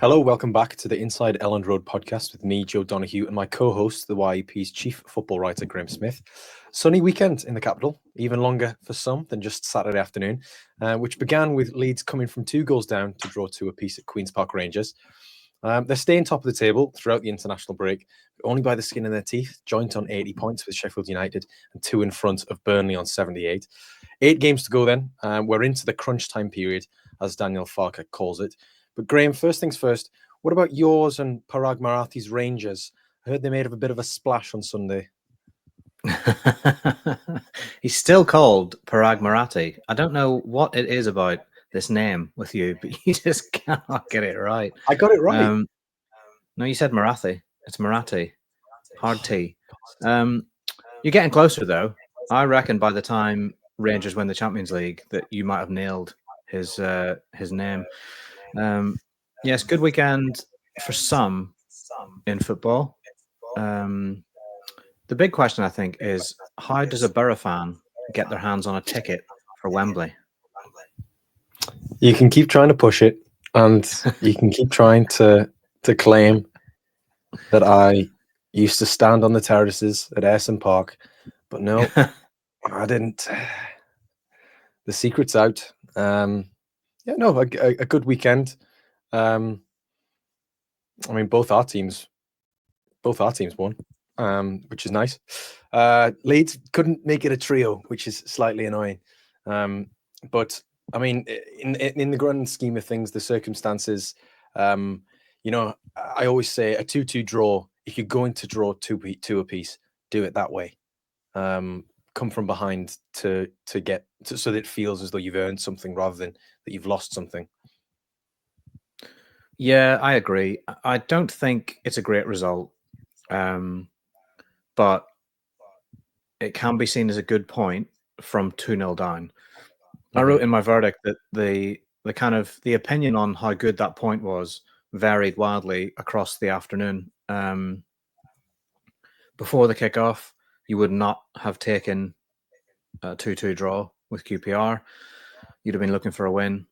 Hello, welcome back to the Inside Elland Road podcast with me, Joe Donoghue, and my co-host, the YEP's chief football writer, Graham Smith. Sunny weekend in the capital, even longer for some than just Saturday afternoon, which began with Leeds coming from 2 goals down to draw 2 apiece at Queen's Park Rangers. They're staying top of the table throughout the international break, only by the skin of their teeth, joint on 80 points with Sheffield United and 2 in front of Burnley on 78. 8 games to go then. We're into the crunch time period, as Daniel Farke calls it. But Graham, first things first, what about yours and Parag Marathi's Rangers? I heard they made a bit of a splash on Sunday. He's still called Parag Marathi. I don't know what it is about this name with you, but you just cannot get it right. I got it right. No, you said Marathi. It's Marathi. Hard T. You're getting closer, though. I reckon by the time Rangers win the Champions League that you might have nailed his name. Yes, good weekend for some in football. The big question, I think, is how does a Borough fan get their hands on a ticket for Wembley? You can keep trying to push it, and you can keep trying to claim that I used to stand on the terraces at Ayresome Park, but no, I didn't. The secret's out. A good weekend. I mean, both our teams won, which is nice. Leeds couldn't make it a trio, which is slightly annoying. But I mean, in the grand scheme of things, the circumstances, I always say a 2-2 draw. If you're going to draw two apiece, do it that way. Come from behind to get so that it feels as though you've earned something rather than that you've lost something. Yeah, I agree. I don't think it's a great result, but it can be seen as a good point from 2-0 down. I wrote in my verdict that the opinion on how good that point was varied wildly across the afternoon. Before the kickoff, you would not have taken a 2-2 draw with QPR. You'd have been looking for a win.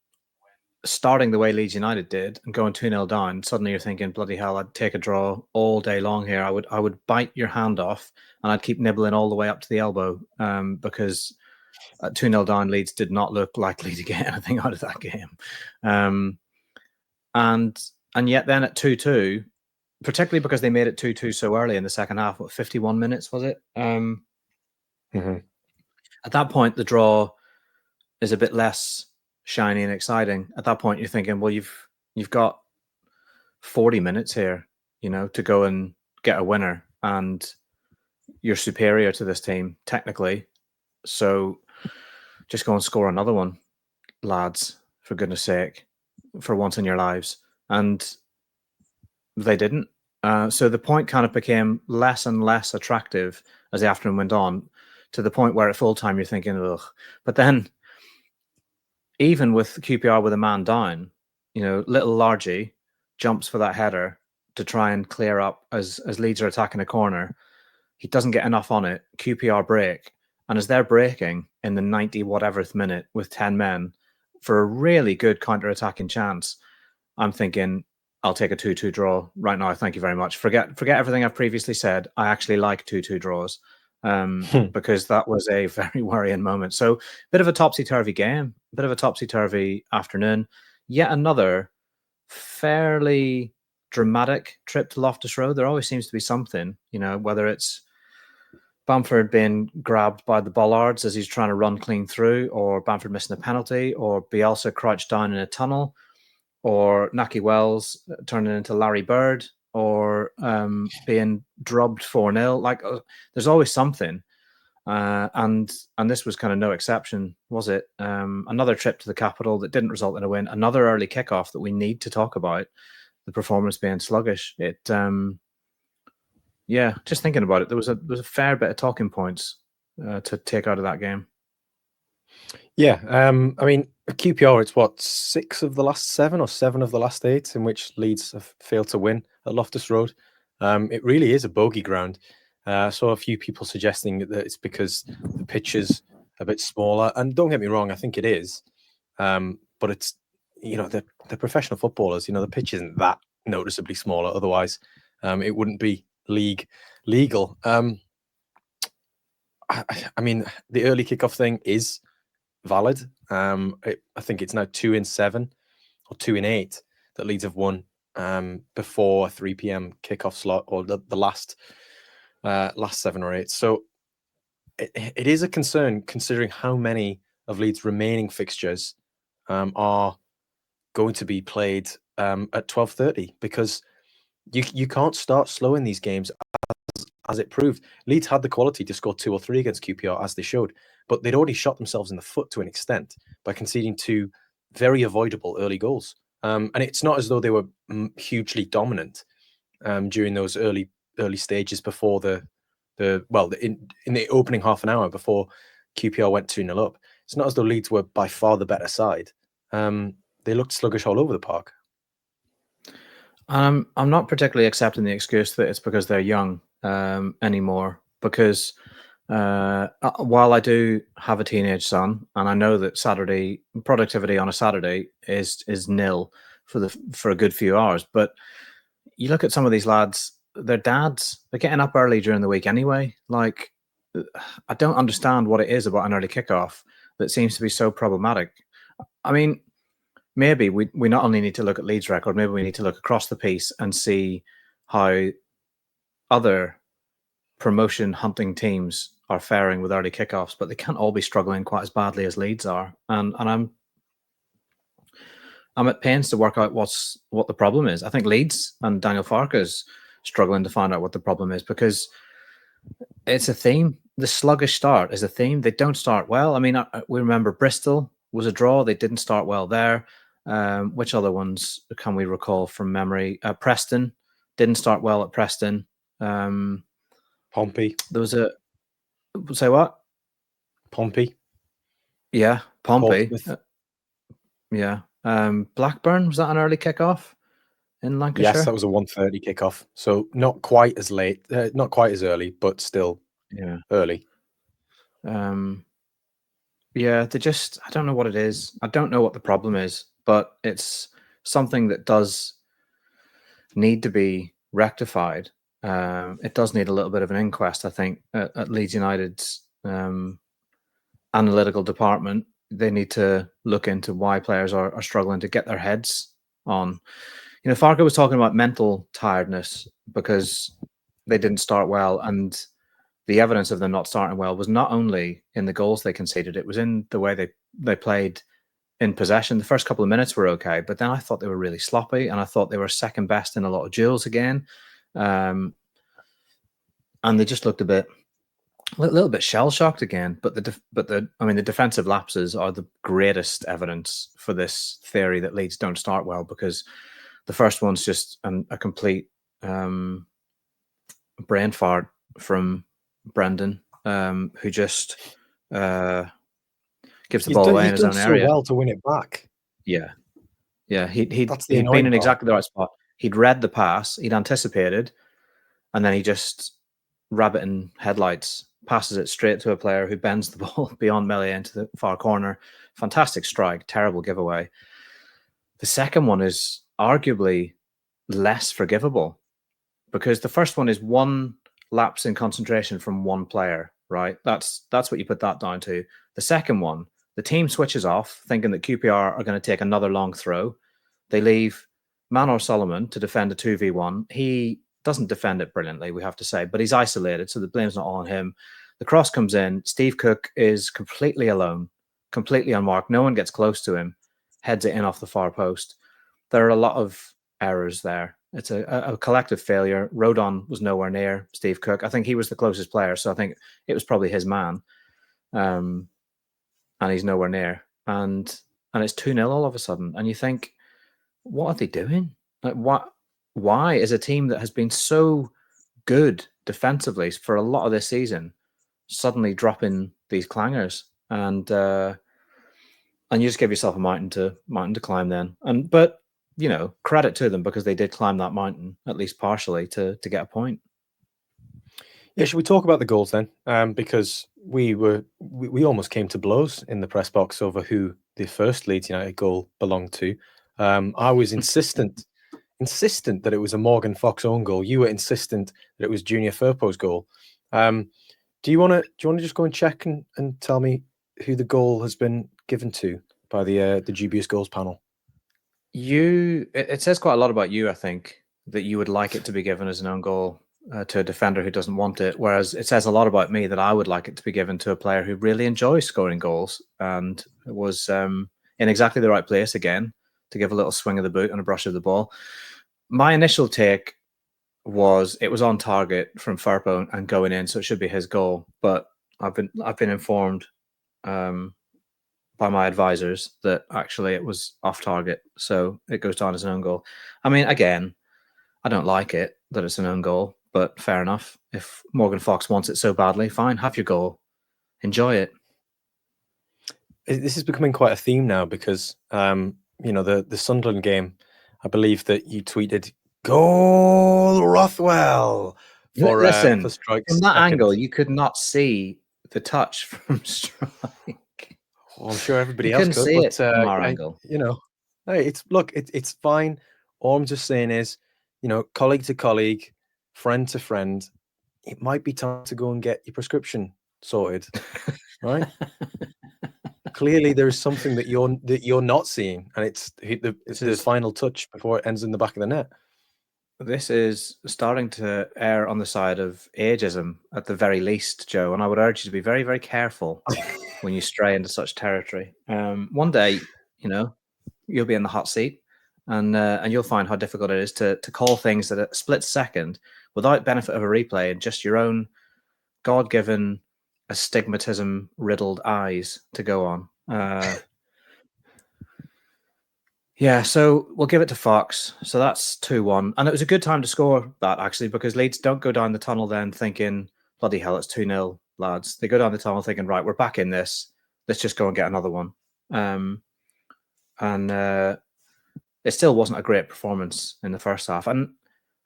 Starting the way Leeds United did and going 2-0 down, suddenly you're thinking, bloody hell, I'd take a draw all day long here. I would bite your hand off and I'd keep nibbling all the way up to the elbow because at 2-0 down, Leeds did not look likely to get anything out of that game. And yet then at 2-2, particularly because they made it 2-2 so early in the second half, 51 minutes was it? At that point, the draw is a bit less shiny and exciting. At that point, you're thinking, well, you've got 40 minutes here, to go and get a winner, and you're superior to this team technically. So just go and score another one, lads, for goodness sake, for once in your lives. And they didn't. So the point kind of became less and less attractive as the afternoon went on, to the point where at full time you're thinking, ugh. But then, even with QPR with a man down, little Largy jumps for that header to try and clear up as Leeds are attacking a corner. He doesn't get enough on it. QPR break. And as they're breaking in the 90-whateverth minute with 10 men for a really good counter-attacking chance, I'm thinking, I'll take a 2-2 draw right now. Thank you very much. Forget everything I've previously said. I actually like 2-2 draws because that was a very worrying moment. So a bit of a topsy-turvy game, a bit of a topsy-turvy afternoon. Yet another fairly dramatic trip to Loftus Road. There always seems to be something, whether it's Bamford being grabbed by the bollards as he's trying to run clean through, or Bamford missing a penalty, or Bielsa crouched down in a tunnel, or Naki Wells turning into Larry Bird, or being drubbed 4-0. There's always something. And this was kind of no exception, was it? Another trip to the capital that didn't result in a win. Another early kickoff that we need to talk about. The performance being sluggish. Just thinking about it, there was a fair bit of talking points to take out of that game. Yeah, I mean, QPR, it's 6 of the last 7 or 7 of the last 8 in which Leeds have failed to win at Loftus Road. It really is a bogey ground. I saw a few people suggesting that it's because the pitch is a bit smaller, and don't get me wrong, I think it is. But it's they're professional footballers. The pitch isn't that noticeably smaller. Otherwise, it wouldn't be legal. I mean, the early kickoff thing is valid. I think it's now 2 in 7 or 2 in 8 that Leeds have won before 3 p.m. kickoff slot, or the last 7 or 8. So it is a concern, considering how many of Leeds' remaining fixtures are going to be played at 12:30, because you can't start slow in these games, as it proved. Leeds had the quality to score 2 or 3 against QPR, as they showed, but they'd already shot themselves in the foot to an extent by conceding 2 very avoidable early goals. And it's not as though they were hugely dominant during those early stages before in the opening half an hour before QPR went 2-0 up. It's not as though Leeds were by far the better side. They looked sluggish all over the park. I'm not particularly accepting the excuse that it's because they're young anymore, because while I do have a teenage son, and I know that Saturday productivity on a Saturday is nil for a good few hours, but you look at some of these lads, their dads, they're getting up early during the week anyway. Like, I don't understand what it is about an early kickoff that seems to be so problematic. I mean, maybe we not only need to look at Leeds' record, maybe we need to look across the piece and see how other promotion hunting teams are faring with early kickoffs, but they can't all be struggling quite as badly as Leeds are. And I'm at pains to work out what the problem is. I think Leeds and Daniel Farke's struggling to find out what the problem is, because it's a theme. The sluggish start is a theme. They don't start well. I mean, we remember Bristol was a draw. They didn't start well there. Which other ones can we recall from memory? Preston didn't start well at Preston. Pompey. There was say what? Pompey. Yeah, Pompey. Yeah. Blackburn, was that an early kickoff in Lancashire? Yes, that was a 1:30 kickoff. So not quite as late, not quite as early, but still early. Yeah, I don't know what it is. I don't know what the problem is, but it's something that does need to be rectified. It does need a little bit of an inquest, I think, at Leeds United's analytical department. They need to look into why players are struggling to get their heads on. Farke was talking about mental tiredness because they didn't start well, and the evidence of them not starting well was not only in the goals they conceded, it was in the way they played in possession. The first couple of minutes were okay, but then I thought they were really sloppy, and I thought they were second best in a lot of duels again. And they just looked a little bit shell-shocked again. But the defensive lapses are the greatest evidence for this theory that Leeds don't start well, because the first one's just a complete brain fart from Brendan, who just gives the ball away in his own area. So well to win it back. Yeah. He'd been in exactly the right spot. He'd read the pass, he'd anticipated, and then he just, rabbit in headlights, passes it straight to a player who bends the ball beyond Melia into the far corner. Fantastic strike, terrible giveaway. The second one is arguably less forgivable, because the first one is one lapse in concentration from one player, right? That's what you put that down to. The second one, the team switches off thinking that QPR are going to take another long throw. They leave Manor Solomon to defend a 2v1. He doesn't defend it brilliantly, we have to say, but he's isolated, so the blame's not all on him. The cross comes in. Steve Cook is completely alone, completely unmarked. No one gets close to him, heads it in off the far post. There are a lot of errors there. It's a collective failure. Rodon was nowhere near Steve Cook. I think he was the closest player, so I think it was probably his man. And he's nowhere near. And it's 2-0 all of a sudden. And you think, what are they doing? Like, why is a team that has been so good defensively for a lot of this season suddenly dropping these clangers? And you just give yourself a mountain to climb then. But credit to them, because they did climb that mountain, at least partially, to get a point. Yeah, should we talk about the goals then? Because we almost came to blows in the press box over who the first Leeds United goal belonged to. I was insistent that it was a Morgan Fox own goal. You were insistent that it was Junior Firpo's goal. Do you want to just go and check and tell me who the goal has been given to by the dubious goals panel? It says quite a lot about you, I think, that you would like it to be given as an own goal to a defender who doesn't want it, whereas it says a lot about me that I would like it to be given to a player who really enjoys scoring goals and was in exactly the right place again to give a little swing of the boot and a brush of the ball. My initial take was it was on target from Firpo and going in, so it should be his goal. But I've been informed by my advisors that actually it was off target, so it goes down as an own goal. I mean, again, I don't like it that it's an own goal, but fair enough. If Morgan Fox wants it so badly, fine, have your goal, enjoy it. This is becoming quite a theme now because the Sunderland game, I believe that you tweeted "Goal Rothwell" for Strike's from that second. angle, you could not see the touch from Strike. Well, I'm sure everybody else could, see but it from our angle. Hey, it's fine. All I'm just saying is, colleague to colleague, friend to friend, it might be time to go and get your prescription sorted, right? Clearly, there is something that you're not seeing, and it's the final touch before it ends in the back of the net. This is starting to err on the side of ageism at the very least, Joe, and I would urge you to be very, very careful when you stray into such territory. One day, you'll be in the hot seat, and you'll find how difficult it is to call things at a split second without benefit of a replay and just your own God-given astigmatism-riddled eyes to go on. Yeah, so we'll give it to Fox. So that's 2-1. And it was a good time to score that, actually, because Leeds don't go down the tunnel then thinking, bloody hell, it's 2-0, lads. They go down the tunnel thinking, right, we're back in this. Let's just go and get another one. It still wasn't a great performance in the first half. And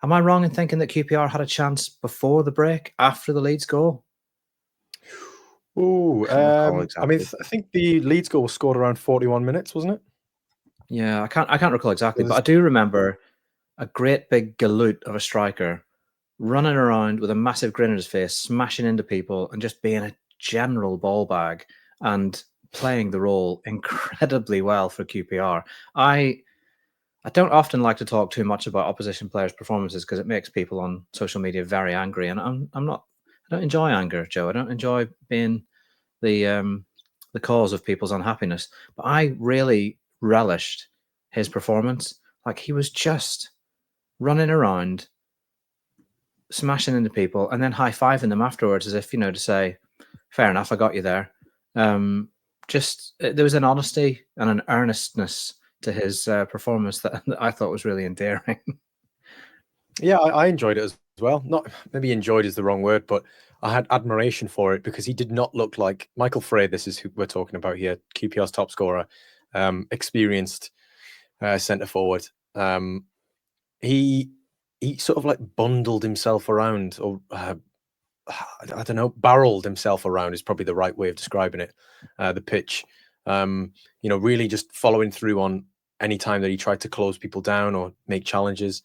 am I wrong in thinking that QPR had a chance before the break, after the Leeds goal? Ooh, exactly. I mean, I think the Leeds goal was scored around 41 minutes, wasn't it? Yeah, I can't recall exactly, but I do remember a great big galoot of a striker running around with a massive grin on his face, smashing into people and just being a general ball bag and playing the role incredibly well for QPR. I don't often like to talk too much about opposition players' performances because it makes people on social media very angry, and I don't enjoy anger, Joe. I don't enjoy being the cause of people's unhappiness, but I really relished his performance. Like, he was just running around, smashing into people, and then high-fiving them afterwards as if, to say, fair enough, I got you there. There was an honesty and an earnestness to his performance that I thought was really endearing. Yeah, I enjoyed it as well. Not maybe enjoyed is the wrong word, but I had admiration for it because he did not look like Michael Frey. This is who we're talking about here, QPR's top scorer, experienced centre forward. He sort of like bundled himself around, or I don't know, barreled himself around is probably the right way of describing it. The pitch, really just following through on any time that he tried to close people down or make challenges.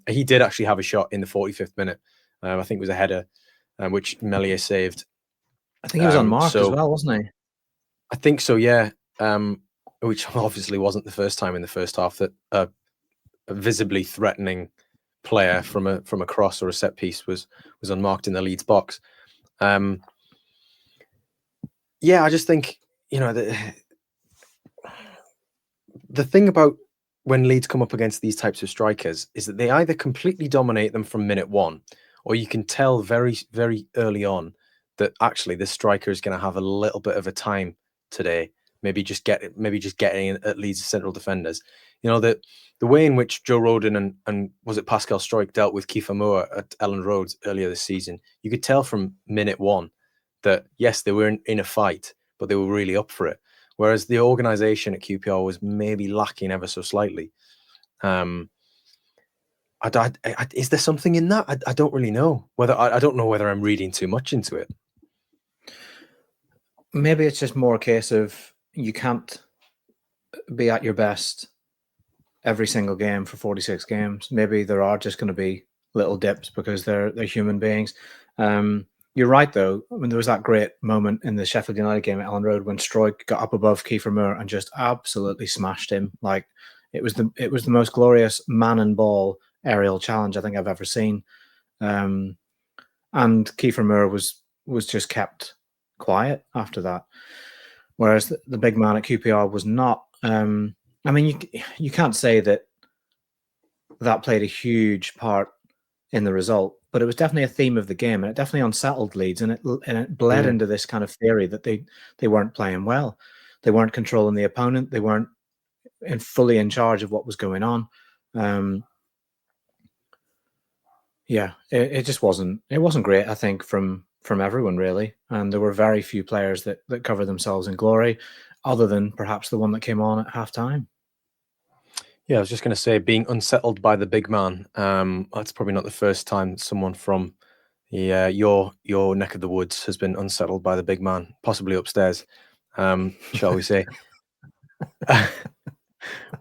He did actually have a shot in the 45th minute. I think it was a header, which Meslier saved. I think he was unmarked as well, wasn't he? I think so, yeah. Which obviously wasn't the first time in the first half that a visibly threatening player from a cross or a set piece was unmarked in the Leeds box. I just think the thing about when Leeds come up against these types of strikers is that they either completely dominate them from minute one, or you can tell very, very early on that actually this striker is going to have a little bit of a time today. Maybe just getting at Leeds' central defenders. The way in which Joe Rodon and was it Pascal Struijk dealt with Kiefer Moore at Ellen Road earlier this season, you could tell from minute one that yes, they were in a fight, but they were really up for it. Whereas the organisation at QPR was maybe lacking ever so slightly. Is there something in that? I don't really know. I don't know whether I'm reading too much into it. Maybe it's just more a case of you can't be at your best every single game for 46 games. Maybe there are just going to be little dips because they're human beings. You're right, though. I mean, there was that great moment in the Sheffield United game at Ellen Road when Stroik got up above Kiefer Moore and just absolutely smashed him. Like it was the most glorious man and ball aerial challenge I think I've ever seen. And Kiefer Moore was just kept quiet after that, whereas the big man at QPR was not. I mean, you can't say that played a huge part in the result, but it was definitely a theme of the game, and it definitely unsettled Leeds, and it bled into this kind of theory that they weren't playing well, they weren't controlling the opponent, they weren't fully in charge of what was going on. It just wasn't great, I think, from everyone really, and there were very few players that covered themselves in glory, other than perhaps the one that came on at halftime. Yeah, I was just going to say, being unsettled by the big man. That's probably not the first time someone from your neck of the woods has been unsettled by the big man, possibly upstairs, shall we say.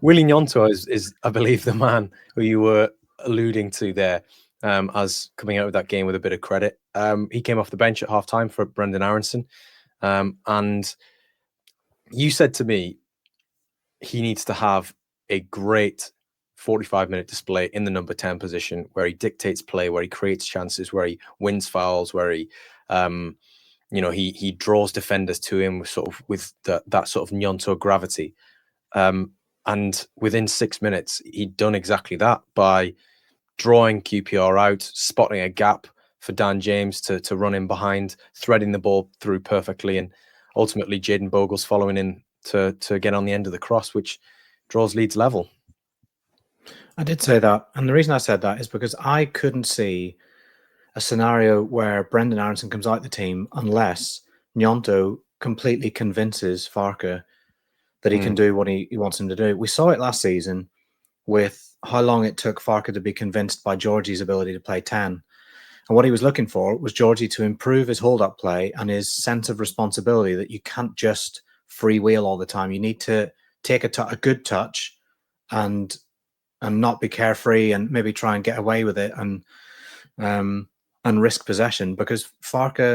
Wilfried Gnonto is, I believe, the man who you were alluding to there, as coming out of that game with a bit of credit. He came off the bench at halftime for Brendan Aronson, and you said to me he needs to have a great 45-minute display in the number 10 position where he dictates play, where he creates chances, where he wins fouls, where he he draws defenders to him with that sort of Gnonto gravity. And within 6 minutes, he'd done exactly that by drawing QPR out, spotting a gap for Dan James to run in behind, threading the ball through perfectly, and ultimately Jayden Bogle's following in to get on the end of the cross, which draws Leeds level. I did say that, and the reason I said that is because I couldn't see a scenario where Brendan Aronson comes out the team unless Gnonto completely convinces Farke that he can do what he wants him to do. We saw it last season with how long it took Farke to be convinced by Georgie's ability to play 10. And what he was looking for was Georgie to improve his hold-up play and his sense of responsibility, that you can't just freewheel all the time. You need to take a good touch and not be carefree and maybe try and get away with it and risk possession, because Farke,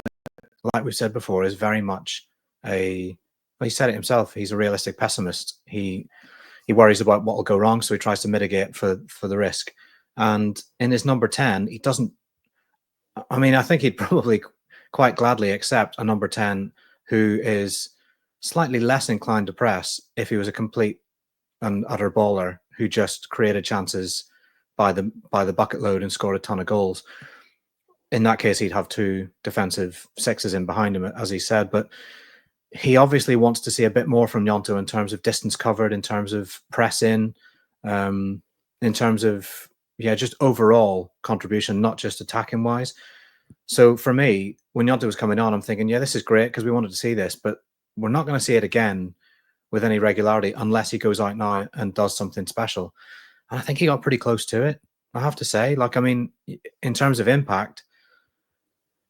like we said before, is very much he said it himself, he's a realistic pessimist. He worries about what will go wrong, so he tries to mitigate for the risk. And in his number 10, he doesn't. I mean, I think he'd probably quite gladly accept a number 10 who is slightly less inclined to press if he was a complete and utter baller who just created chances by the bucket load and scored a ton of goals. In that case, he'd have two defensive sixes in behind him, as he said. But he obviously wants to see a bit more from Gnonto in terms of distance covered, in terms of press in terms of just overall contribution, not just attacking wise. So for me, when Gnonto was coming on, I'm thinking, this is great because we wanted to see this, but we're not going to see it again with any regularity unless he goes out now and does something special. And I think he got pretty close to it, I have to say. Like, I mean, in terms of impact,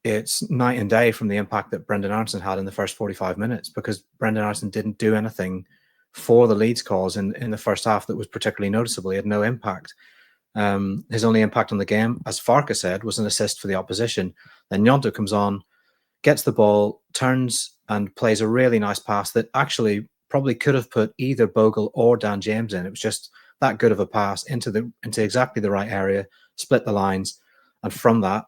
it's night and day from the impact that Brendan Aronson had in the first 45 minutes, because Brendan Aronson didn't do anything for the Leeds cause in the first half that was particularly noticeable. He had no impact. His only impact on the game, as Farke said, was an assist for the opposition. Then Gnonto comes on, gets the ball, turns and plays a really nice pass that actually probably could have put either Bogle or Dan James in. It was just that good of a pass into exactly the right area, split the lines, and from that,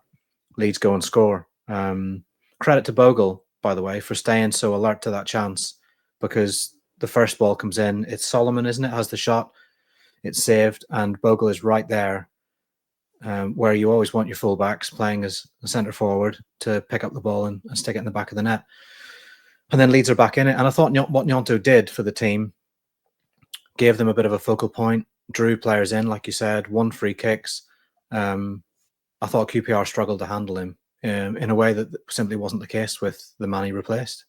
Leeds go and score. Credit to Bogle, by the way, for staying so alert to that chance, because the first ball comes in. It's Solomon, isn't it? Has the shot. It's saved, and Bogle is right there, where you always want your fullbacks playing as a centre forward to pick up the ball and stick it in the back of the net. And then Leeds are back in it. And I thought what Gnonto did for the team gave them a bit of a focal point, drew players in, like you said, won free kicks. I thought QPR struggled to handle him in a way that simply wasn't the case with the man he replaced.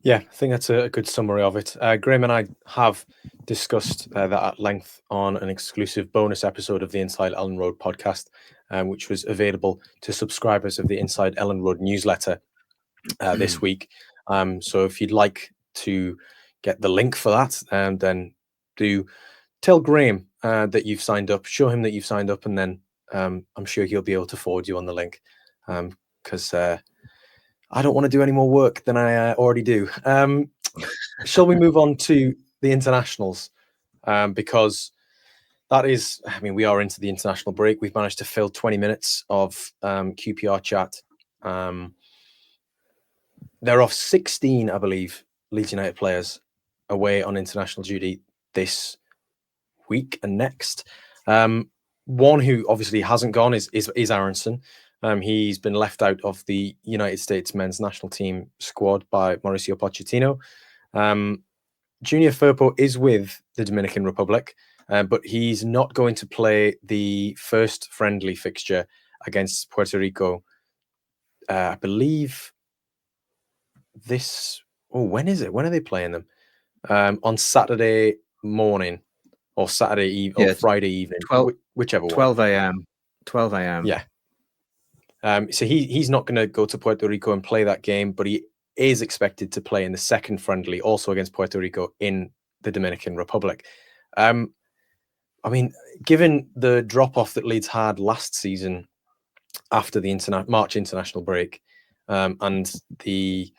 Yeah, I think that's a good summary of it. Graham and I have discussed that at length on an exclusive bonus episode of the Inside Ellen Road podcast, which was available to subscribers of the Inside Ellen Road newsletter this week. So if you'd like to get the link for that, then do tell Graham that you've signed up. Show him that you've signed up, and then I'm sure he'll be able to forward you on the link. Because I don't want to do any more work than I already do. Shall we move on to the internationals? Because that is, I mean, we are into the international break. We've managed to fill 20 minutes of QPR chat. There are 16, I believe, Leeds United players away on international duty this week and next. One who obviously hasn't gone is Aronson. He's been left out of the United States men's national team squad by Mauricio Pochettino. Junior Firpo is with the Dominican Republic, but he's not going to play the first friendly fixture against Puerto Rico. I believe when is it? When are they playing them? On Saturday morning or Saturday evening or Friday evening, whichever 12 a.m. 12 a.m. Yeah. So he's not going to go to Puerto Rico and play that game, but he is expected to play in the second friendly, also against Puerto Rico in the Dominican Republic. I mean, given the drop-off that Leeds had last season after the March international break, and the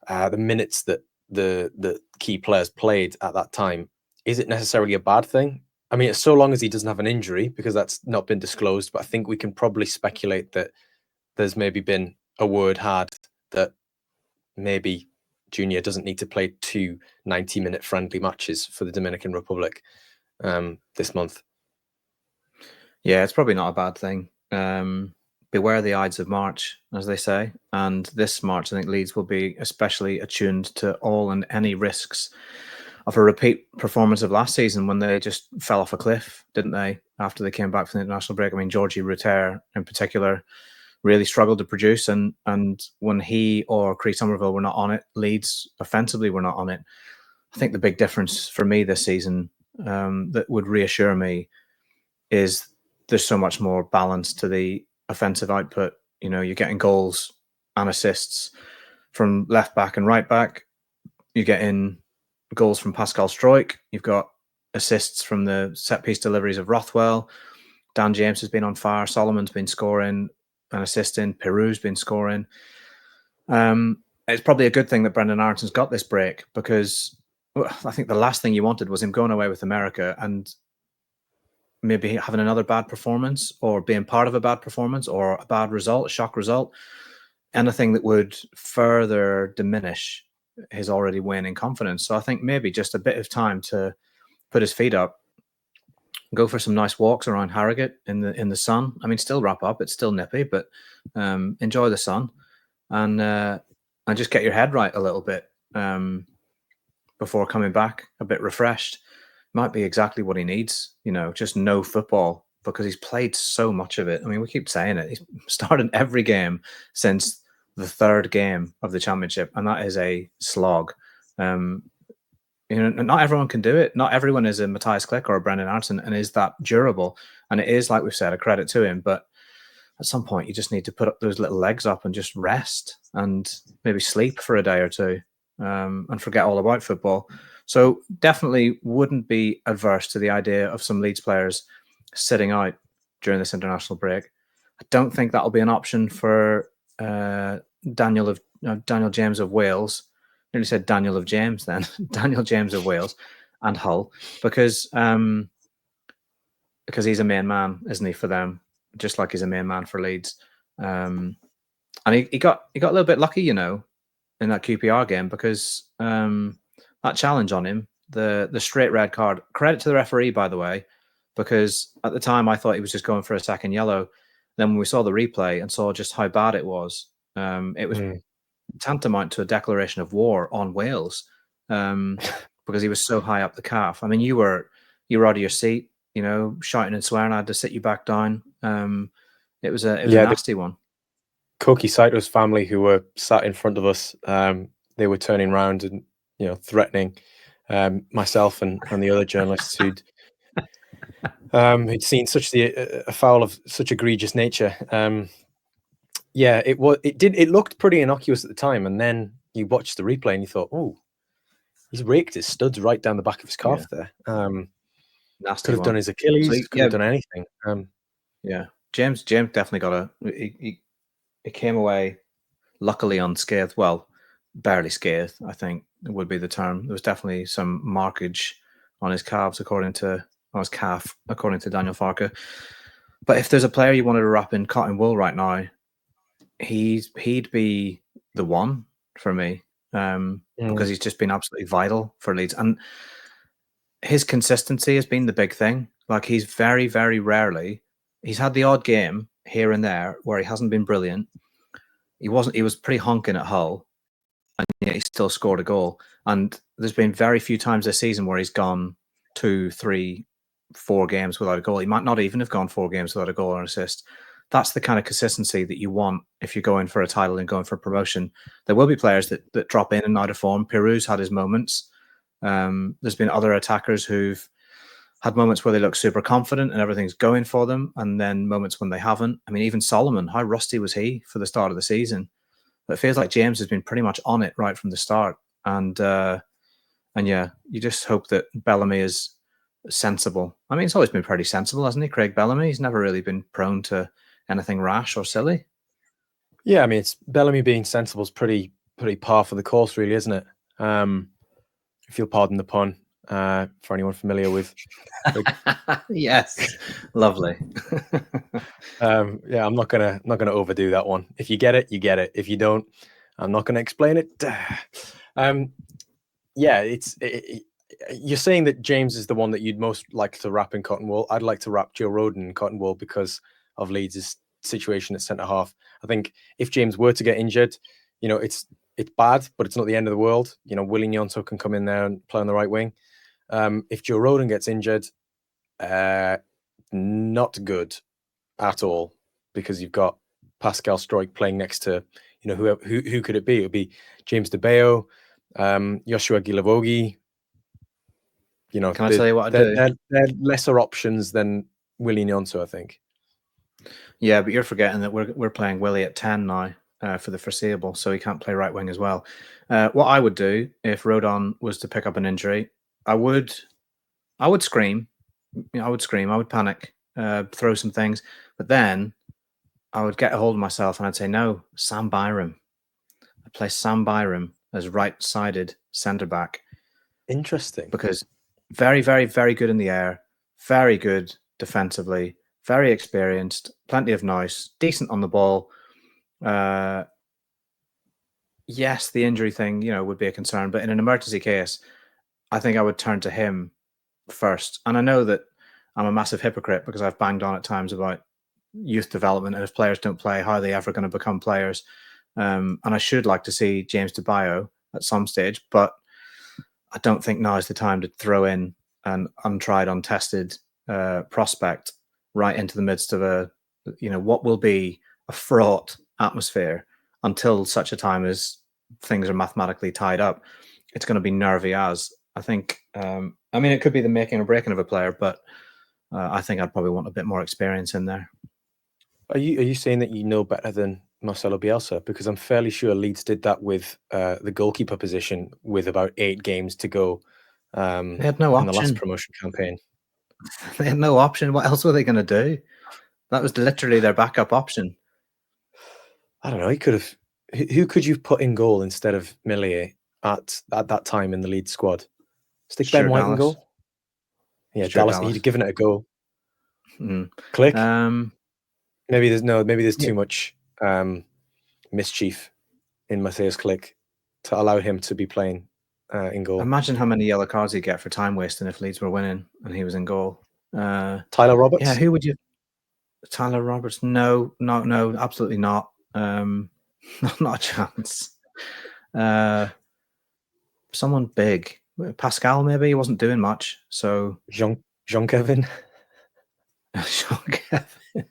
minutes that the key players played at that time, is it necessarily a bad thing? I mean, it's so long as he doesn't have an injury, because that's not been disclosed, but I think we can probably speculate that there's maybe been a word had that maybe Junior doesn't need to play 2 90-minute friendly matches for the Dominican Republic this month. Yeah, it's probably not a bad thing. Beware the Ides of March, as they say. And this March, I think Leeds will be especially attuned to all and any risks of a repeat performance of last season when they just fell off a cliff, didn't they, after they came back from the international break? I mean, Georgie Rutter in particular really struggled to produce, and when he or Chris Somerville were not on it, Leeds offensively were not on it. I think the big difference for me this season that would reassure me is there's so much more balance to the offensive output. You know, you're getting goals and assists from left back and right back. You're getting goals from Pascal Struijk. You've got assists from the set piece deliveries of Rothwell. Dan James has been on fire. Solomon's been scoring and assisting. Peru's been scoring. It's probably a good thing that Brendan Aronson's got this break, because I think the last thing you wanted was him going away with America and maybe having another bad performance, or being part of a bad performance, or a bad result, a shock result, anything that would further diminish his already waning confidence. So I think maybe just a bit of time to put his feet up, go for some nice walks around Harrogate in the sun. I mean, still wrap up, it's still nippy, but enjoy the sun, and just get your head right a little bit before coming back a bit refreshed. Might be exactly what he needs, you know, just no football, because he's played so much of it. I mean, we keep saying it. He's started every game since the third game of the championship, and that is a slog. You know, not everyone can do it. Not everyone is a Matthias Klick or a Brendan Aronson and is that durable. And it is, like we've said, a credit to him. But at some point, you just need to put up those little legs up and just rest and maybe sleep for a day or two, and forget all about football. So definitely wouldn't be adverse to the idea of some Leeds players sitting out during this international break. I don't think that'll be an option for Daniel James of Wales. I nearly said Daniel of James then. Daniel James of Wales and Hull, because he's a main man, isn't he, for them, just like he's a main man for Leeds. And he got a little bit lucky, you know, in that QPR game, because that challenge on him, the straight red card, credit to the referee, by the way, because at the time I thought he was just going for a second yellow. Then when we saw the replay and saw just how bad it was tantamount to a declaration of war on Wales, because he was so high up the calf. I mean, you were out of your seat, you know, shouting and swearing. I had to sit you back down. It was a nasty one. Koki Saito's family, who were sat in front of us, they were turning around and, you know, threatening myself and the other journalists who'd seen such a foul of such egregious nature. Yeah, it looked pretty innocuous at the time, and then you watched the replay and you thought, oh, he's raked his studs right down the back of his calf there. nasty Could have one. done his Achilles. So, Could have done anything. yeah, James definitely got he came away luckily unscathed. Well, barely scathed, I think would be the term. There was definitely some markage on his calves, according to Daniel Farke. But if there's a player you wanted to wrap in cotton wool right now, he'd be the one for me, because he's just been absolutely vital for Leeds, and his consistency has been the big thing. Like, he's very, very rarely, he's had the odd game here and there where he hasn't been brilliant. He was pretty honking at Hull, and yet he still scored a goal. And there's been very few times this season where he's gone 2, 3, 4 games without a goal. He might not even have gone 4 games without a goal or an assist. That's the kind of consistency that you want if you're going for a title and going for promotion. There will be players that drop in and out of form. Peru's had his moments. There's been other attackers who've had moments where they look super confident and everything's going for them, and then moments when they haven't. I mean, even Solomon, how rusty was he for the start of the season? But it feels like James has been pretty much on it right from the start. And yeah, you just hope that Bellamy is sensible. I mean, he's always been pretty sensible, hasn't he, Craig Bellamy? He's never really been prone to anything rash or silly. Yeah, I mean, it's Bellamy being sensible is pretty par for the course, really, isn't it? If you'll pardon the pun, for anyone familiar with. Yes, lovely. Yeah, I'm not gonna overdo that one. If you get it, you get it. If you don't, I'm not gonna explain it. Yeah, you're saying that James is the one that you'd most like to wrap in cotton wool. I'd like to wrap Joe Rodon in cotton wool because of Leeds' situation at centre half. I think if James were to get injured, it's bad, but it's not the end of the world. Wilfried Gnonto can come in there and play on the right wing. If Joe Rodon gets injured, not good at all, because you've got Pascal Struijk playing next to, who could it be? It would be James De Bayo, Joshua Gilavogi. Can I tell you what I do? They're lesser options than Wilfried Gnonto, I think. Yeah, but you're forgetting that we're playing Willie at 10 now for the foreseeable, so he can't play right wing as well. What I would do if Rodon was to pick up an injury, I would scream. I would scream. I would panic, throw some things, but then I would get a hold of myself and I'd say, no, Sam Byram. I'd play Sam Byram as right-sided centre-back. Interesting. Because very, very, very good in the air, very good defensively, very experienced, plenty of nous, decent on the ball. Yes, the injury thing, would be a concern, but in an emergency case, I think I would turn to him first. And I know that I'm a massive hypocrite because I've banged on at times about youth development, and if players don't play, how are they ever going to become players? And I should like to see James De Bayo at some stage, but I don't think now is the time to throw in an untried, untested prospect right into the midst of what will be a fraught atmosphere until such a time as things are mathematically tied up. It's going to be nervy as, I think. It could be the making or breaking of a player, but I think I'd probably want a bit more experience in there. Are you saying that you know better than Marcelo Bielsa? Because I'm fairly sure Leeds did that with the goalkeeper position with about 8 games to go. They had no option in the last promotion campaign. They had no option. What else were they going to do? That was literally their backup option. I don't know. He could have. Who could you put in goal instead of Millier at that time in the Leeds squad? Stick Ben White in goal. Yeah, Dallas. He'd given it a go. Click. Maybe there's too much mischief in Matthias Click to allow him to be playing in goal. Imagine how many yellow cards he'd get for time wasting if Leeds were winning and he was in goal. Tyler Roberts? Yeah, who would you? Tyler Roberts? No, absolutely not. Not a chance. Someone big. Pascal, maybe. He wasn't doing much. So Jean-Kevin. Jean-Kevin.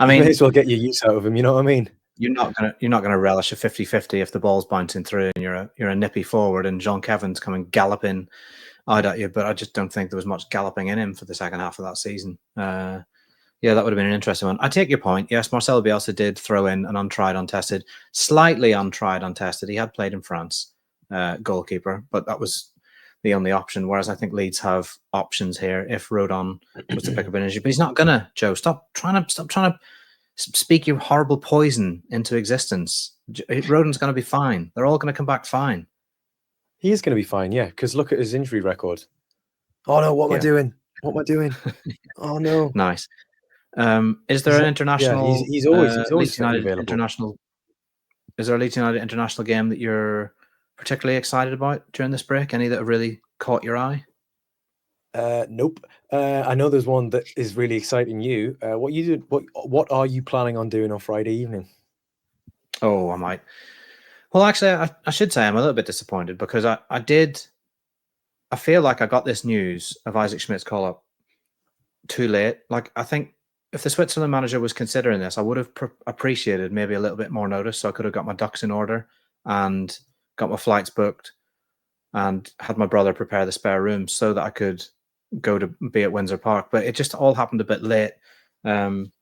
I mean, you may as well get your use out of him. You know what I mean? You're not gonna relish a 50-50 if the ball's bouncing through and you're a nippy forward and Jean-Kevin's coming galloping out at you. But I just don't think there was much galloping in him for the second half of that season. Yeah, that would have been an interesting one. I take your point. Yes, Marcelo Bielsa did throw in an slightly untried, untested. He had played in France, goalkeeper, but that was the only option. Whereas I think Leeds have options here if Rodon was to pick up an injury. But he's not gonna. Joe, stop trying to speak your horrible poison into existence. Rodon's going to be fine. They're all going to come back fine. He is going to be fine, yeah. Because look at his injury record. Oh no, what am I doing? What am I doing? Oh no. Nice. Is there an international? Yeah, he's always Leeds United available. International. Is there a Leeds United international game that you're particularly excited about during this break? Any that have really caught your eye? Nope. I know there's one that is really exciting you. What are you planning on doing on Friday evening? Oh, I might. Well, actually, I should say I'm a little bit disappointed because I feel like I got this news of Isaac Schmidt's call-up too late. Like, I think if the Switzerland manager was considering this, I would have appreciated maybe a little bit more notice, so I could have got my ducks in order and got my flights booked and had my brother prepare the spare room so that I could go to be at Windsor Park. But it just all happened a bit late. And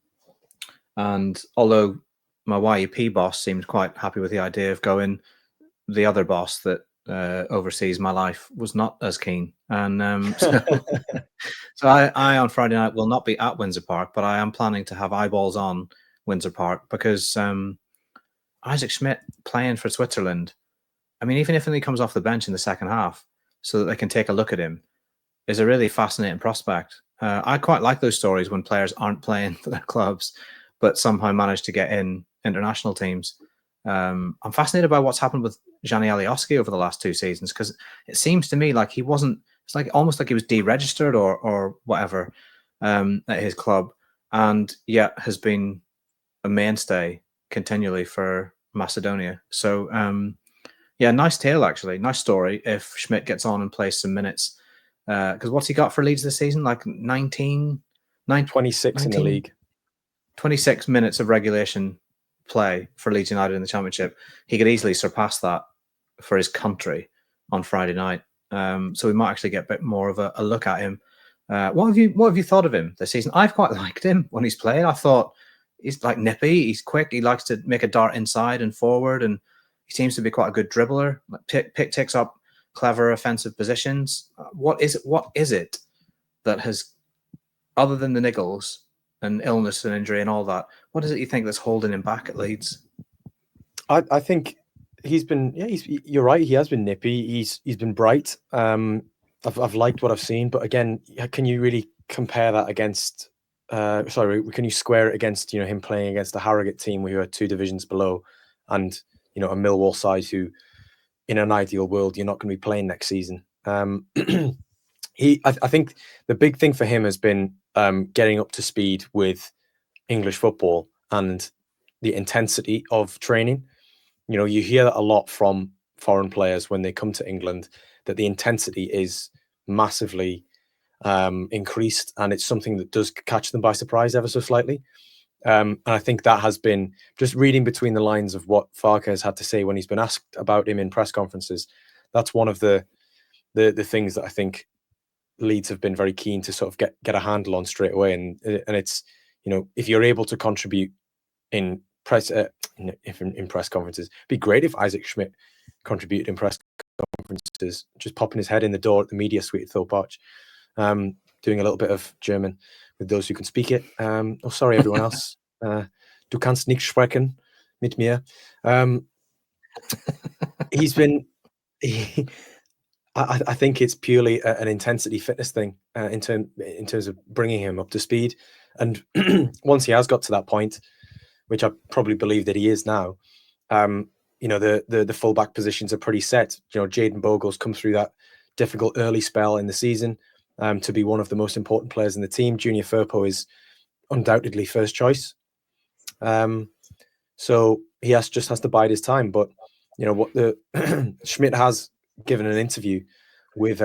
although my YEP boss seemed quite happy with the idea of going, the other boss that oversees my life was not as keen. And so I on Friday night will not be at Windsor Park, but I am planning to have eyeballs on Windsor Park because Isaac Schmidt playing for Switzerland, I mean, even if he comes off the bench in the second half so that they can take a look at him, is a really fascinating prospect. I quite like those stories when players aren't playing for their clubs, but somehow manage to get in international teams. I'm fascinated by what's happened with Gianni Alioski over the last 2 seasons, because it seems to me like he wasn't, it's like almost like he was deregistered or whatever at his club, and yet has been a mainstay continually for Macedonia. So yeah, nice tale actually, nice story if Schmidt gets on and plays some minutes. Because what's he got for Leeds this season? Like 26 in the league. 26 minutes of regulation play for Leeds United in the Championship. He could easily surpass that for his country on Friday night. So we might actually get a bit more of a look at him. What have you thought of him this season? I've quite liked him when he's played. I thought he's like nippy, he's quick, he likes to make a dart inside and forward, and he seems to be quite a good dribbler. Takes up clever offensive positions. What is it that has, other than the niggles and illness and injury and all that, what is it you think that's holding him back at Leeds? I think he's been, you're right, he has been nippy, he's been bright. I've liked what I've seen, but again, can you really compare that against can you square it against, him playing against a Harrogate team who are 2 divisions below, and a Millwall side who, in an ideal world, you're not going to be playing next season. I think the big thing for him has been getting up to speed with English football and the intensity of training. You hear that a lot from foreign players when they come to England, that the intensity is massively increased, and it's something that does catch them by surprise ever so slightly. And I think that has been, just reading between the lines of what Farke has had to say when he's been asked about him in press conferences, that's one of the things that I think Leeds have been very keen to sort of get a handle on straight away. And it's, if you're able to contribute in press conferences, it'd be great if Isaac Schmidt contributed in press conferences, just popping his head in the door at the media suite at Thorpe Arch, doing a little bit of German with those who can speak it. Sorry, everyone else. Du kannst nicht sprechen mit mir. He's been... I think it's purely an intensity fitness thing in terms of bringing him up to speed. And once he has got to that point, which I probably believe that he is now, the fullback positions are pretty set. Jayden Bogle's come through that difficult early spell in the season to be one of the most important players in the team. Junior Firpo is undoubtedly first choice. So he just has to bide his time. But what the Schmidt has given an interview with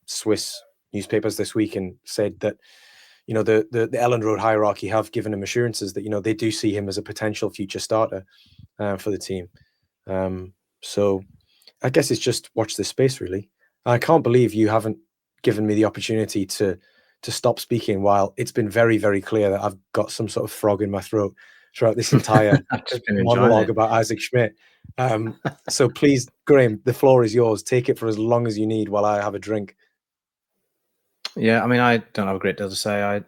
Swiss newspapers this week and said that the Ellen Road hierarchy have given him assurances that they do see him as a potential future starter for the team. So I guess it's just watch this space, really. I can't believe you haven't given me the opportunity to stop speaking while it's been very, very clear that I've got some sort of frog in my throat throughout this entire I've just been enjoying monologue it. about Isaac Schmidt. So please, Graham, the floor is yours. Take it for as long as you need while I have a drink. Yeah, I mean, I don't have a great deal to say.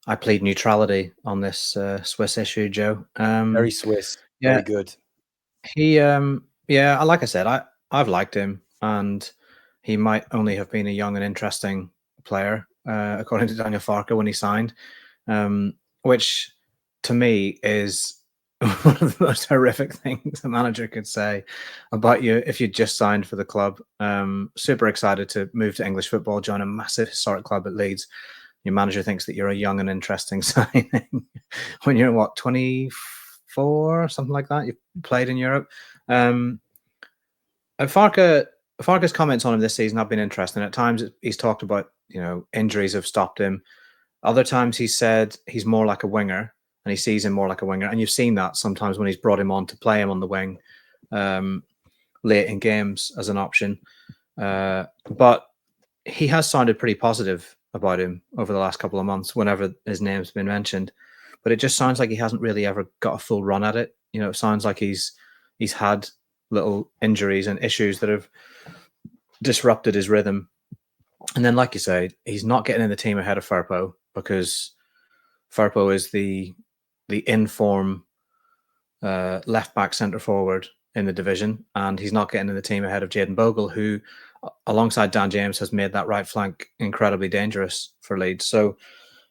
I plead neutrality on this Swiss issue, Joe. Very Swiss, Yeah, very good. he yeah, like I said, I've liked him, and he might only have been a young and interesting player, according to Daniel Farke when he signed, which to me is one of the most horrific things a manager could say about you if you just signed for the club. Super excited to move to English football, join a massive historic club at Leeds. Your manager thinks that you're a young and interesting signing when you're what, 24, something like that. You've played in Europe. And Farke's comments on him this season have been interesting. At times he's talked about, injuries have stopped him. Other times he said he's more like a winger, and he sees him more like a winger. And you've seen that sometimes when he's brought him on to play him on the wing late in games as an option. But he has sounded pretty positive about him over the last couple of months whenever his name's been mentioned. But it just sounds like he hasn't really ever got a full run at it. It sounds like he's had little injuries and issues that have disrupted his rhythm. And then, like you say, he's not getting in the team ahead of Firpo, because Firpo is the in-form left-back centre-forward in the division, and he's not getting in the team ahead of Jayden Bogle, who, alongside Dan James, has made that right flank incredibly dangerous for Leeds. So,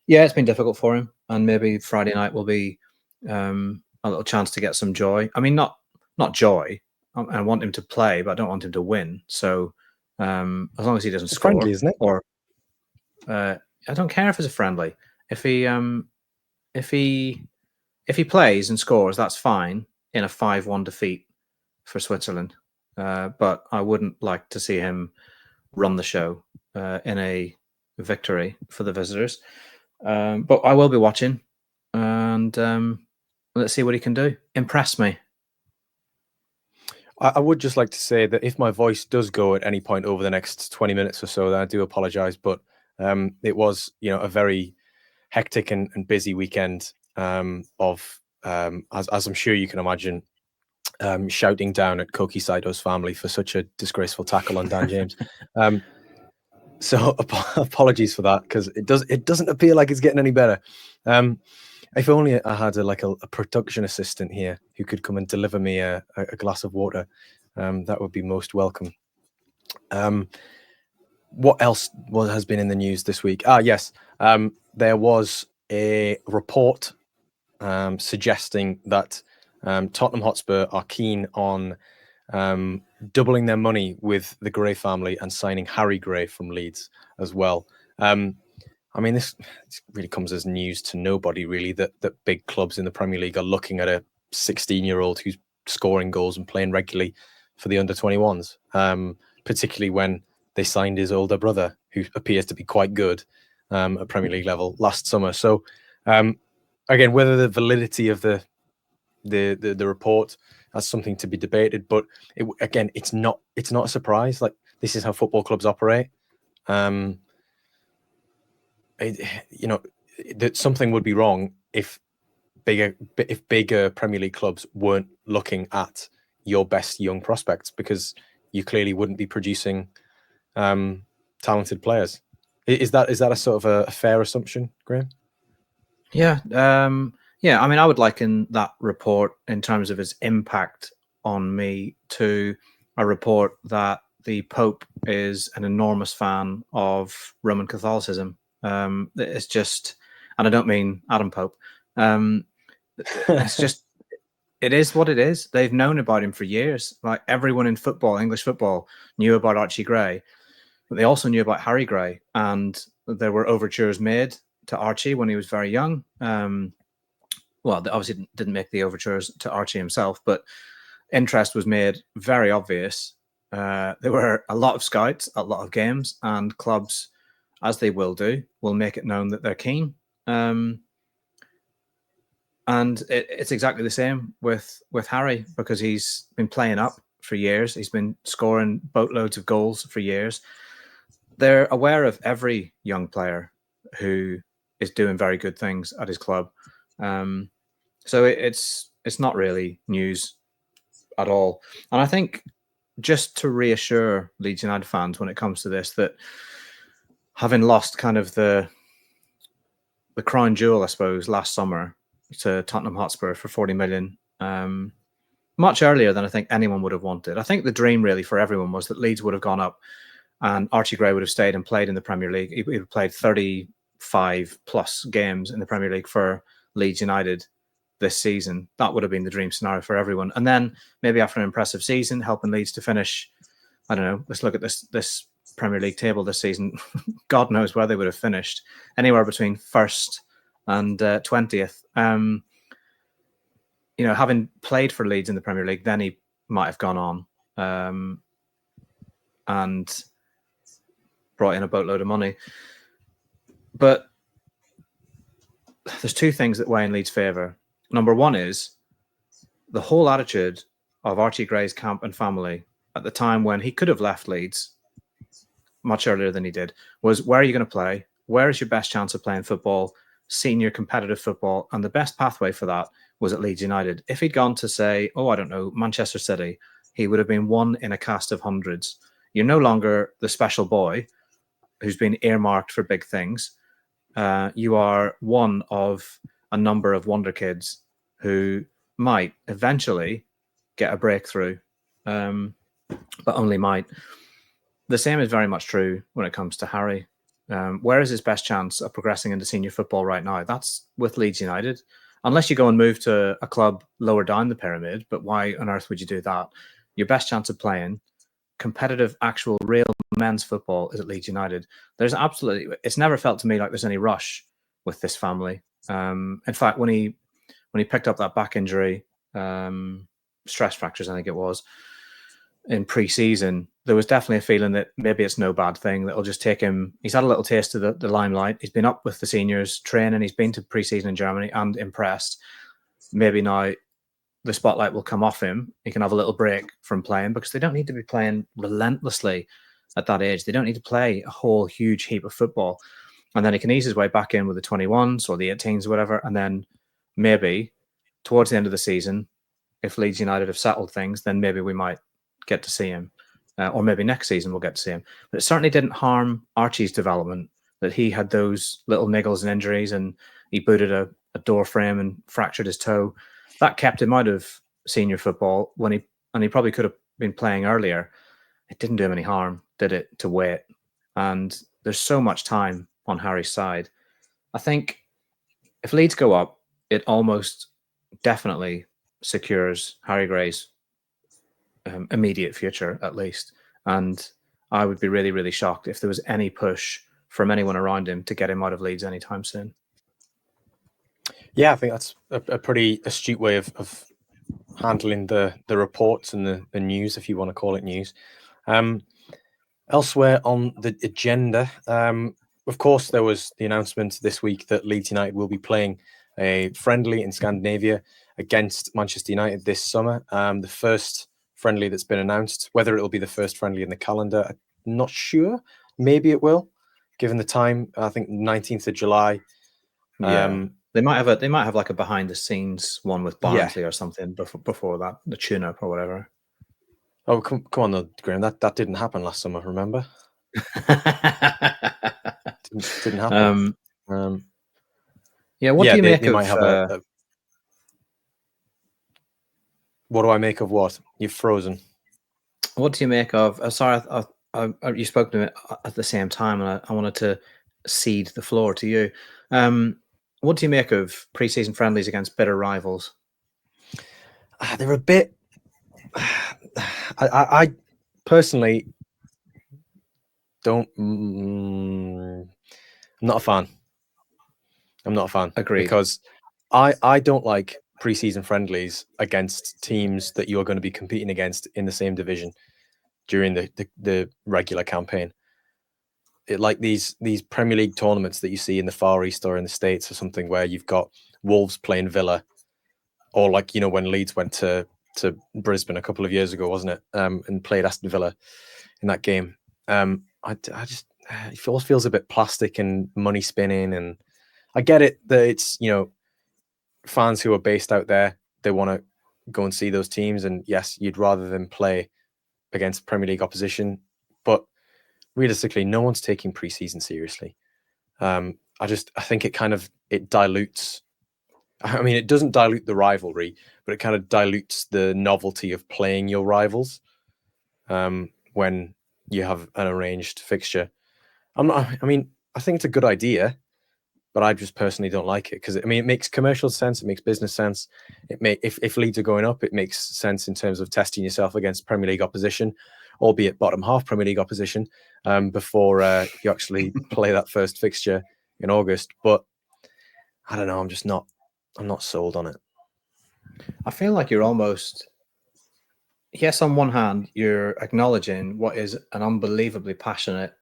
yeah, it's been difficult for him, and maybe Friday night will be a little chance to get some joy. I mean, not joy. I want him to play, but I don't want him to win. So, as long as he doesn't score, friendly, isn't it? Or I don't care if it's a friendly. If he plays and scores, that's fine in a 5-1 defeat for Switzerland. But I wouldn't like to see him run the show in a victory for the visitors. But I will be watching, and let's see what he can do. Impress me. I would just like to say that if my voice does go at any point over the next 20 minutes or so, then I do apologize. But it was, a very hectic and busy weekend of, as I'm sure you can imagine, shouting down at Koki Saito's family for such a disgraceful tackle on Dan James. So apologies for that, because it doesn't appear like it's getting any better. If only I had a production assistant here who could come and deliver me a glass of water, that would be most welcome. What else has been in the news this week? Yes, there was a report suggesting that Tottenham Hotspur are keen on doubling their money with the Gray family and signing Harry Gray from Leeds as well. I mean, this really comes as news to nobody, really, that big clubs in the Premier League are looking at a 16-year-old who's scoring goals and playing regularly for the under-21s, particularly when they signed his older brother, who appears to be quite good at Premier League level last summer. So, again, whether the validity of the report has something to be debated, but it's not a surprise. Like, this is how football clubs operate. That something would be wrong if bigger Premier League clubs weren't looking at your best young prospects, because you clearly wouldn't be producing talented players. Is that a sort of a fair assumption, Graham? Yeah. I mean, I would liken that report in terms of its impact on me to a report that the Pope is an enormous fan of Roman Catholicism. It's just, and I don't mean Adam Pope. It's just, it is what it is. They've known about him for years. Like, everyone in football, English football, knew about Archie Gray, but they also knew about Harry Gray, and there were overtures made to Archie when he was very young. Well, they obviously didn't make the overtures to Archie himself, but interest was made very obvious. There were a lot of scouts, a lot of games, and clubs, as they will do, will make it known that they're keen. And it's exactly the same with Harry, because he's been playing up for years. He's been scoring boatloads of goals for years. They're aware of every young player who is doing very good things at his club. So it's not really news at all. And I think just to reassure Leeds United fans when it comes to this, that having lost kind of the crown jewel, I suppose, last summer to Tottenham Hotspur for 40 million, much earlier than I think anyone would have wanted. I think the dream really for everyone was that Leeds would have gone up and Archie Gray would have stayed and played in the Premier League. He would have played 35 plus games in the Premier League for Leeds United this season. That would have been the dream scenario for everyone. And then maybe after an impressive season, helping Leeds to finish, I don't know, let's look at this Premier League table this season. God knows where they would have finished. Anywhere between 1st and 20th. Having played for Leeds in the Premier League, then he might have gone on and brought in a boatload of money. But there's two things that weigh in Leeds' favour. Number one is the whole attitude of Archie Gray's camp and family at the time when he could have left Leeds much earlier than he did was, where are you going to play? Where is your best chance of playing football, senior competitive football? And the best pathway for that was at Leeds United. If he'd gone to, say, I don't know, Manchester City, he would have been one in a cast of hundreds. You're no longer the special boy who's been earmarked for big things. You are one of a number of wonder kids who might eventually get a breakthrough, but only might. The same is very much true when it comes to Harry. Where is his best chance of progressing into senior football right now? That's with Leeds United. Unless you go and move to a club lower down the pyramid, but why on earth would you do that? Your best chance of playing competitive, actual, real men's football is at Leeds United. It's never felt to me like there's any rush with this family. In fact, when he picked up that back injury, stress fractures, I think it was, in pre-season, there was definitely a feeling that maybe it's no bad thing, that it'll just take him. He's had a little taste of the limelight. He's been up with the seniors, training. He's been to pre-season in Germany and impressed. Maybe now the spotlight will come off him. He can have a little break from playing, because they don't need to be playing relentlessly at that age. They don't need to play a whole huge heap of football. And then he can ease his way back in with the 21s or the 18s or whatever. And then maybe towards the end of the season, if Leeds United have settled things, then maybe we might get to see him. Or maybe next season we'll get to see him. But it certainly didn't harm Archie's development that he had those little niggles and injuries, and he booted a door frame and fractured his toe. That kept him out of senior football and he probably could have been playing earlier. It didn't do him any harm, did it, to wait? And there's so much time on Harry's side. I think if Leeds go up, it almost definitely secures Harry Gray's immediate future, at least. And I would be really, really shocked if there was any push from anyone around him to get him out of Leeds anytime soon. Yeah, I think that's a pretty astute way of handling the reports and the news, if you want to call it news. Elsewhere on the agenda, of course, there was the announcement this week that Leeds United will be playing a friendly in Scandinavia against Manchester United this summer. The first friendly that's been announced. Whether it'll be the first friendly in the calendar, I'm not sure. Maybe it will, given the time. I think 19th of July. Yeah. They might have like a behind the scenes one with Barnsley or something before that, the tune up or whatever. Oh, come on, though, Graham. That didn't happen last summer. Remember? didn't happen. Yeah. What do you make of? Might have what do I make of what? You've frozen. What do you make of? Sorry, you spoke to me at the same time, and I wanted to cede the floor to you. What do you make of pre-season friendlies against bitter rivals? They're a bit. I personally don't. I'm not a fan. Agreed. Because I don't like pre-season friendlies against teams that you're going to be competing against in the same division during the regular campaign. It like these Premier League tournaments that you see in the Far East or in the States or something, where you've got Wolves playing Villa, or like, when Leeds went to Brisbane a couple of years ago, wasn't it? And played Aston Villa in that game. I just, it always feels a bit plastic and money spinning, and I get it that it's, fans who are based out there, they want to go and see those teams, and yes, you'd rather them play against Premier League opposition, but realistically, no one's taking preseason seriously. I think it dilutes. I mean, it doesn't dilute the rivalry, but it kind of dilutes the novelty of playing your rivals when you have an arranged fixture. I think it's a good idea, but I just personally don't like it because it makes commercial sense, it makes business sense. If Leeds are going up, it makes sense in terms of testing yourself against Premier League opposition, albeit bottom half Premier League opposition, before you actually play that first fixture in August. But I don't know, I'm not sold on it. I feel like you're almost, yes, on one hand, you're acknowledging what is an unbelievably passionate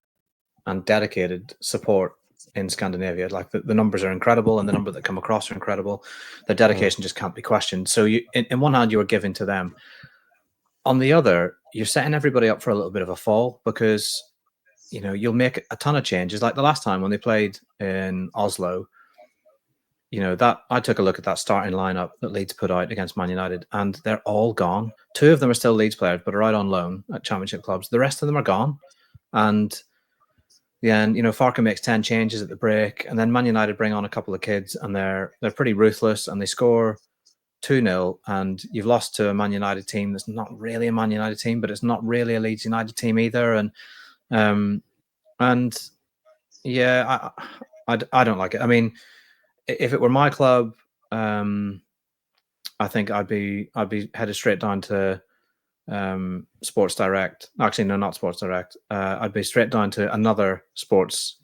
and dedicated support in Scandinavia. Like the numbers are incredible, and the number that come across are incredible. Their dedication just can't be questioned. So you, in one hand, you are giving to them. On the other, you're setting everybody up for a little bit of a fall because, you know, you'll make a ton of changes. Like the last time when they played in Oslo, you know, that I took a look at that starting lineup that Leeds put out against Man United, and they're all gone. 2 of them are still Leeds players, but are out on loan at Championship clubs. The rest of them are gone. And yeah, and you know, Farke makes 10 changes at the break, and then Man United bring on a couple of kids, and they're pretty ruthless, and they score 2-0, and you've lost to a Man United team that's not really a Man United team, but it's not really a Leeds United team either. And yeah, I don't like it. I mean, if it were my club, I think I'd be headed straight down to Sports Direct. Actually, no, not Sports Direct. I'd be straight down to another sports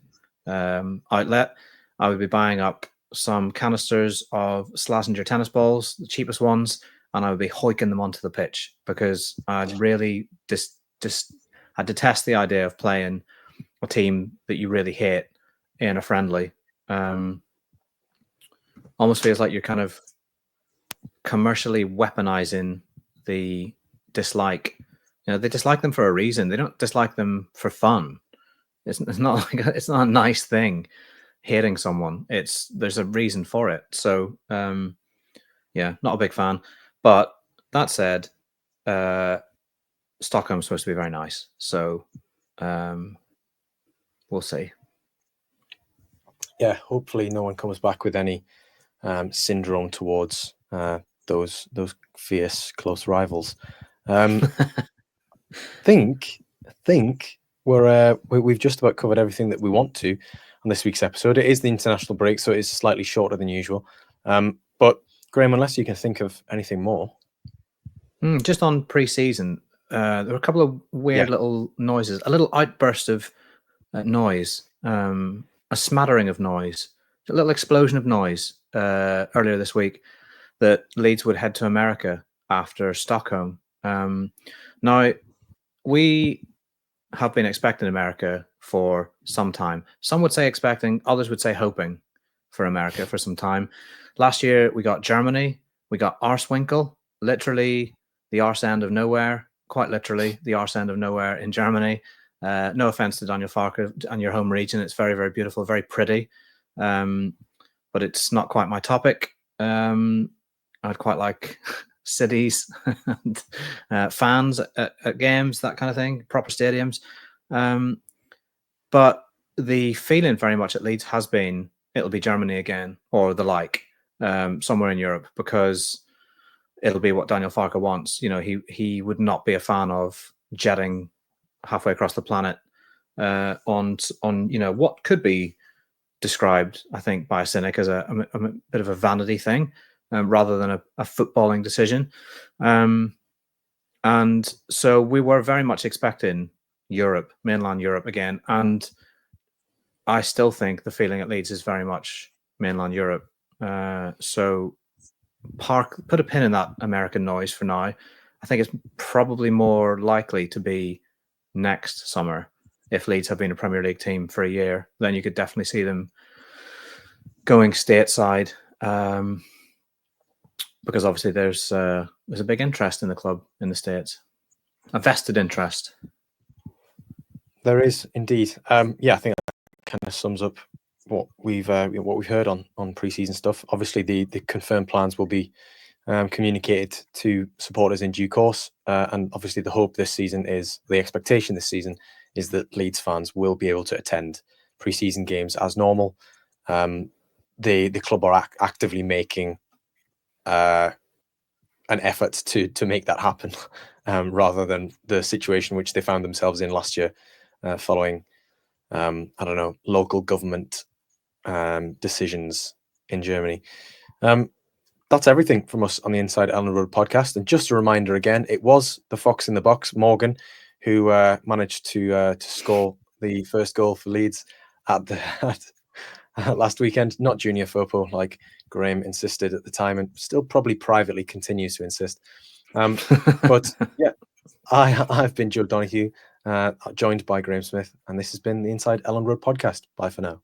outlet. I would be buying up some canisters of Slazenger tennis balls, the cheapest ones, and I would be hoiking them onto the pitch because I'd really I detest the idea of playing a team that you really hate in a friendly. Almost feels like you're kind of commercially weaponizing the dislike. You know, they dislike them for a reason. They don't dislike them for fun. It's not like it's not a nice thing hating someone. There's a reason for it. So yeah, not a big fan. But that said, Stockholm's supposed to be very nice. So we'll see. Yeah, hopefully no one comes back with any syndrome towards those fierce close rivals. Think we've just about covered everything that we want to on this week's episode. It is the international break, so it is slightly shorter than usual. But Graham, unless you can think of anything more, just on pre-season, there were a couple of weird little noises, a little outburst of noise, a smattering of noise, a little explosion of noise earlier this week that Leeds would head to America after Stockholm. Now, we have been expecting America for some time. Some would say expecting, others would say hoping for America for some time. Last year, we got Germany, we got Arswinkle, literally the arse end of nowhere, quite literally the arse end of nowhere in Germany. No offense to Daniel Farke and your home region. It's very, very beautiful, very pretty. But it's not quite my topic. I'd quite like cities and fans at games, that kind of thing, proper stadiums. But the feeling very much at Leeds has been it'll be Germany again or the like, somewhere in Europe, because it'll be what Daniel Farke wants. You know, he would not be a fan of jetting halfway across the planet on you know what could be described, I think, by a cynic as a bit of a vanity thing, rather than a footballing decision. And so we were very much expecting Europe, mainland Europe again. And I still think the feeling at Leeds is very much mainland Europe. So put a pin in that American noise for now. I think it's probably more likely to be next summer. If Leeds have been a Premier League team for a year, then you could definitely see them going stateside, because obviously there's a big interest in the club in the States, a vested interest. There is indeed. Yeah, I think that kind of sums up what we've heard on preseason stuff. Obviously, the confirmed plans will be communicated to supporters in due course, and obviously the hope this season is the expectation this season is that Leeds fans will be able to attend preseason games as normal. The club are actively making an effort to make that happen, rather than the situation which they found themselves in last year, following local government decisions in Germany. That's everything from us on the Inside Elland Road podcast. And just a reminder again, it was the Fox in the Box, Morgan, who managed to score the first goal for Leeds at last weekend. Not Junior Fopo, like Graham insisted at the time, and still probably privately continues to insist. But yeah, I've been Joe Donoghue, joined by Graham Smith, and this has been the Inside Elland Road podcast. Bye for now.